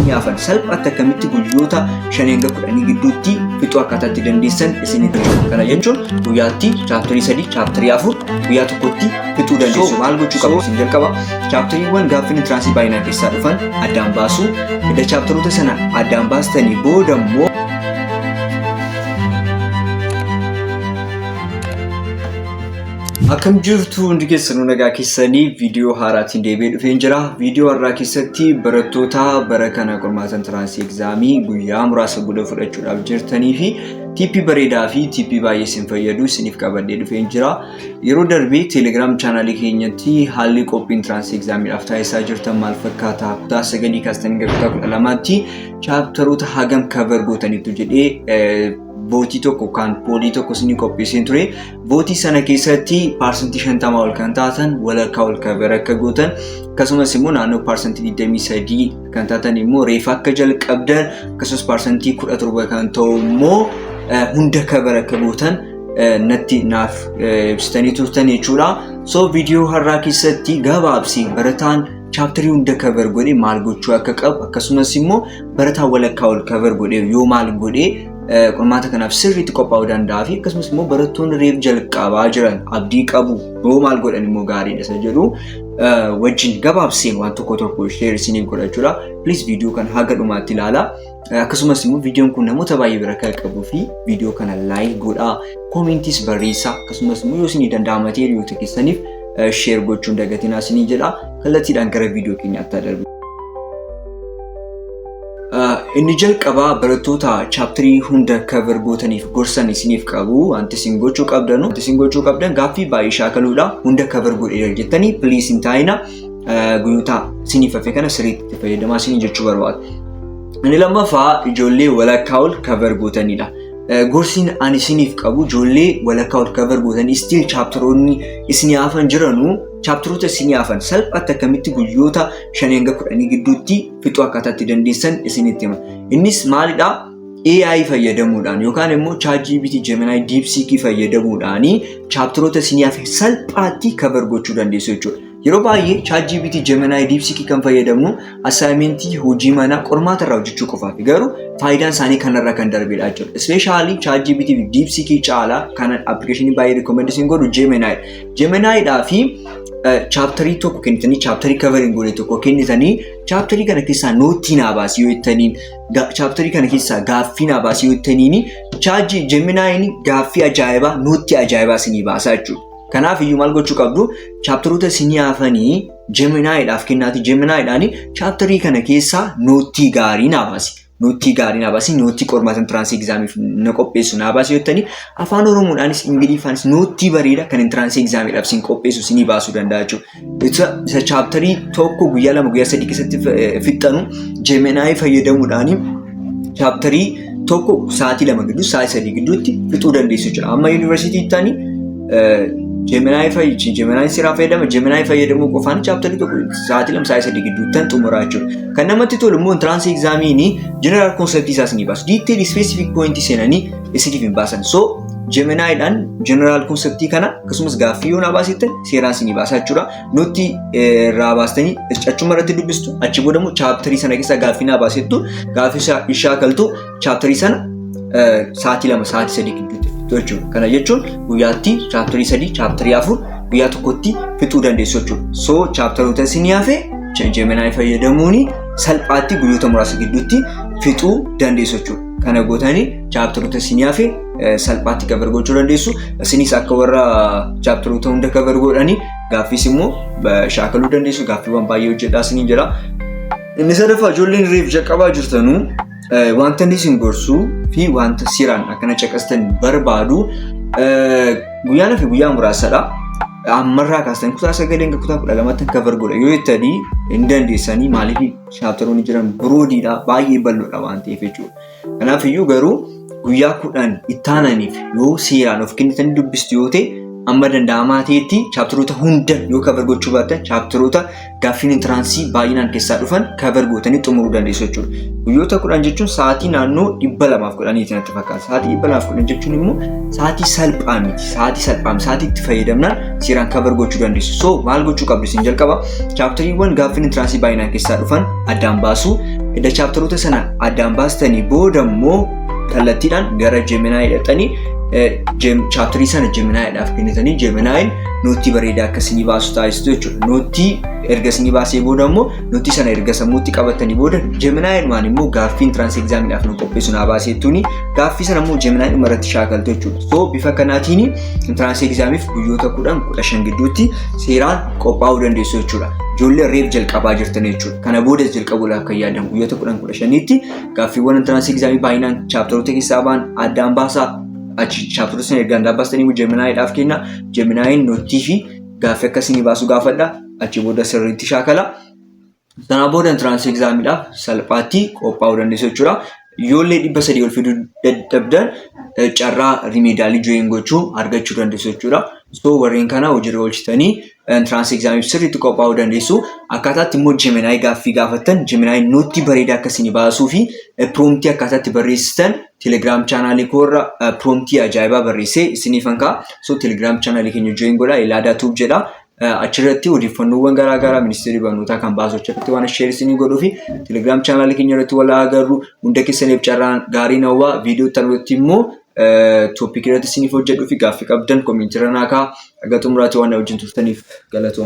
isinii hafan salphaatti akkamitti guyyoota 5 hanga 10 gidduutti fixuu akkaataa dandeessan isinitti hima. Kana jechuun guyyaatti chaaptarii 3 chaaptarii 4 guyyaa tokkotti fixuu dandeessu. Maal gochuu qabu isin jalqaba chaaptariiwwan gaaffii intiraansii baay'inaan keessaa dhufan addaan baasuu. Edda chaaptaroota sana addaan baastanii booda immoo akkam jirtu hundi keessanuu nagaa keessanii viidiyoo haaraatiin deebi'ee dhufeen jira. Viidiyoo har'aa keessatti barattoota bara kana qormaata intiraansii egzaamii guyyaa muraasa booda fudhachuudhaaf jirtanii fi tiippii bareedaa fi tiippii baay'ee isin fayyadu isiniif qabadhee dhufeen jira. Yeroo darbee teelegiraam chaanaalii keenyatti haalli qophii intiraansii egzaamiidhaaf taasisaa jirtan maal fakkaata? Kutaa 9 kaastanii kutaa 12tti chaaptaroota hagam kavar gootaniitu jedhee vootii tokko kan poolii tokko isinii qopheesseen ture. Vootii sana keessatti parsantii 50 ol kan taatan walakkaa ol kavar akka gootan, akkasumas immoo naannoo parsantii 23 kan taatan immoo reefa akka jalqabdan, akkasumas parsantii 17 kan ta'u immoo hunda kavar akka gootan natti naaf ibsitanii turtan jechuudha. So viidiyoo har'aa keessatti gabaabsee barataan chaaptarii hunda kavar godhee maal gochuu akka qabu, akkasumas immoo barataan walakkaa ol kavar godhee yoo maal godhee qormaata kanaaf sirriitti qophaa'uu danda'a fi akkasumas immoo barattoonni reef jalqabaa jiran abdii qabu yoo maal godhan immoo gaariidha isa jedhu wajjin gabaabseen waan tokko share isiniif godhachuudha. Please viidiyoo kana haga dhumaatti ilaalaa. Akkasumas immoo viidiyoon kun namoota baay'ee bira kan qabuu fi viidiyoo kana like godhaa, commentis barreessaa, akkasumas immoo yoo isinii danda'ama hiriyoota keessaniif share gochuun dagatinaa isinii jedha. Kallattiidhaan gara viidiyoo keenyaatti darbu. Inni jalqabaa barattoota chaaptarii hunda kavar gootaniif gorsan isiniif qabu. Wanti isin gochuu qabdan gaaffii baay'ee shaakaluudha. Hunda kavar godhee jettanii please hin taa'ina. Guyyoota isiniif hafe kana sirriitti fayyadamaa isinii jechuu barbaada. Inni lammaffaa ijoollee walakkaa ol kavar gootanidha. Gorsiin ani isiniif qabu ijoollee walakkaa ol kavar gootanii still chaaptaroonni isinii hafan jiranuu chaaptaroota isinii hafan salphaatti akkamitti guyyoota 5 hanga 10 gidduutti fixuu akkaataa dandeessan isinitti hima. Innis maalidha? AI fayyadamuudhaan yookaan immoo ChatGPT, Gemini, DeepSeek fayyadamuudhaan chaaptaroota isinii hafe salphaatti kavar gochuu dandeessu jechuudha. Yeroo baay'ee ChatGPT, Gemini, DeepSeek kan fayyadamu assignmentii hojii manaa qormaata irraa hojjechuu qofaaf garuu faayidaan isaanii kanarra kan darbedha jechuudha. Especially ChatGPT fi DeepSeek caalaa kan application baay'ee recommend isin godhu Gemini. Geminiidhaa fi chaaptarii tokko kennitanii chaaptarii covering godhe tokko kennitanii chaaptarii kana keessaa nootii naa baasii yoo jettaniin chaaptarii kana keessaa gaaffii naa baasii yoo jettaniin Geminiin gaaffii ajaa'ibaa nootii ajaa'ibaa isinii baasaa jechuudha. Kanaaf iyyuu maal gochuu qabdu chaaptaroota isinii hafanii Geminiidhaaf kennaati. Geminiidhaan chaaptarii kana keessaa nootii gaarii naa baasi. Nootii qormaata intiraansii egzaamiif na qopheessu naa baasi jettanii afaan Oromoodhaanis Ingiliffaanis nootii bareeda kan intiraansii egzaamiidhaaf isin qopheessu isinii baasuu danda'a jechuudha. Isa chaaptarii tokko guyyaa 2 guyyaa 3 keessatti fixxanu Gemini fayyadamuudhaan chaaptarii tokko sa'aatii 2 gidduu sa'aatii 3 gidduutti fixuu dandeessu jechuudha. Amma yuunivarsiitiitti Gemini siraa fayyadama. Gemini fayyadamuu qofaan chaaptarii tokko sa'aatii 2 sa'aatii 3 gidduutti xumuraa jechuudha. Kan namatti tolu immoo intiraansii egzaamiin general concept isaas ni baasu. Detail specific point seenanii isiniif hin baasan. So Geminiidhaan general concept kana akkasumas gaaffii yoo na baasittan seeraan isinii baasaa jechuudha. Nootii irraa baastanii achuma irratti dubbistu. Achi booda immoo chaaptarii sana keessaa gaaffii na baasettu gaaffii shaakaltu chaaptarii sana sa'aatii 2 sa'aatii 3 gidduutti jechuudha. Kana jechuun guyyaatti chaaptarii 3 chaaptarii 4 guyyaa tokkotti fixuu dandeessu jechuudha. So chaaptaroota isinii hafe Gemini fayyadamuun salphaatti guyyoota muraasa gidduutti fixuu dandeessu jechuudha. Kana gootanii chaaptaroota isinii hafe salphaatti kavar gochuu dandeessu. Isinis akka warra chaaptaroota hunda kavar godhanii gaaffiis immoo shaakaluu dandeessu. Gaaffiiwwan baay'ee hojjedhaa isiniin jira. Inni sadaffaa ijoolleen reef jalqabaa jirtanuu wanta inni isin gorsuu fi wanta siraan akkana caqastan barbaadu guyyaan fi guyyaa muraasadha. Ammarraa kaastanii kutaa 9 hanga kutaa 12tti kavar godha yoo jettanii hin dandeessanii maaliif chaaptaroonni jiran biroodiidha baay'ee bal'oodha waan ta'eef jechuudha. Kanaaf iyyuu garuu guyyaa 10 itti aananiif yoo seeraan of kennitanii dubbistu yoo ta'e amma danda'amaa ta'etti chaaptaroota hunda yoo kavar gochuu baattan chaaptaroota gaaffiin intiraansii baay'inaan keessaa dhufan kavar gootanii xumuruu dandeessu jechuudha. Guyyoota 10 jechuun sa'aatii naannoo 210 natti fakkaata. Sa'aatii 210 jechuun immoo sa'aatii salphaa miti. Sa'aatii itti fayyadamnaan seeraan kavar gochuu dandeessu. So maal gochuu qabdu isin jalqaba chaaptariiwwan gaaffiin intiraansii baay'inaan keessaa dhufan addaan baasuu. edda chapteroota sana addaan baastanii booda immoo kallattiidhaan gara Gemini dhaqxanii chapterii sana Gemini'dhaaf kennitanii Gemini'n nootii bareedaa akka isinii baasu taasistu jechuudha. Nootii erga isinii baasee booda immoo nootii sana erga sammuutti qabatanii booda Gemini'n waan immoo gaaffii entrance examidhaaf nu qopheessu naa baaseettuuni gaaffii sana immoo Gemini'n irratti shaakaltu jechuudha. So bifa kanaatiin entrance examiif guyyoota 10-15 gidduutti seeraan qophaa'uu dandeessu jechuudha. Ijoollee reef jalqabaa jirtan jechuudha. Kana booda jalqabuudhaaf kan yaadan guyyoota 10-15tti gaaffiiwwan entrance examii baay'inaan chapteroota keessaa ba'an addaan baasaa. Achi chapteroota sana erga addaan baastanii Gemini'dhaaf kenna. Gemini'n nootii fi gaaffii akkasii baasu gaafadha. Achi booda sirriitti shaakala. Sana booda entrance examidhaaf salphaatti qophaa'uu dandeessu jechuudha. Ijoollee 300 ol fiduu dadhabdan carraa remedial join gochuu argachuu dandeessu jechuudha. So warreen kana hojiirra oolchitanii entrance examiif sirriitti qophaa'uu dandeessu. Akkaataatti immoo Gemini gaaffii gaafattan Gemini nootii bareedaa akkasii baasuu fi promptii akkaataatti barreessitan Telegram channel koorra promptii ajaa'ibaa barreessee isiniifan ka'a. So Telegram channel keenya join godhaa ilaadaa tuub jedha. Achirratti odeeffannoowwan garaagaraa ministeerri barnootaa kan baasu achirratti waan share isinii godhuu fi Telegram channel keenya irratti wal agarru hunda keessaniif carraan gaarii nawwaa viidiyoo tanatti immoo topic irratti isiniif hojjedhuu fi gaaffii qabdan komentii irra naa kaa'aa. Aga xumuraatti waan wajjin turtaniif galatooma.